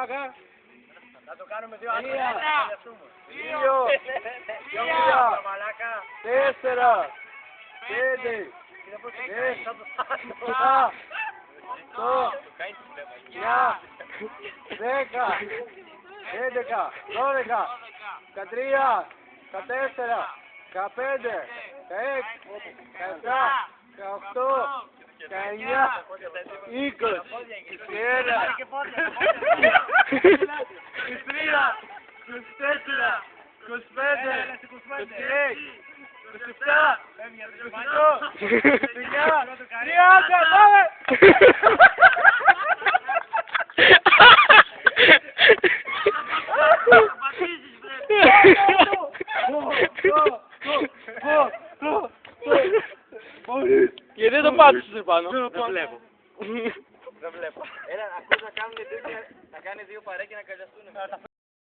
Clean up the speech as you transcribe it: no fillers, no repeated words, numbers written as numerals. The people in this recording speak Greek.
πλάκα. Θα το κάνουμε 2 Μία. άτομα. 2, 3, 4, 5, 6, 7, 8, 9, 10, 11, 12, 13, 14, 15, 16, 17, 18, 19, 20, 21, 23, 24, 25, 26, 27, 28, 29, 30, πάμε! Γιατί δεν το πάτησες πάνω. Δεν βλέπω. Δεν βλέπω. Έλα, ακούς να κάνει 2 παρέκια να αγκαλιαστούν.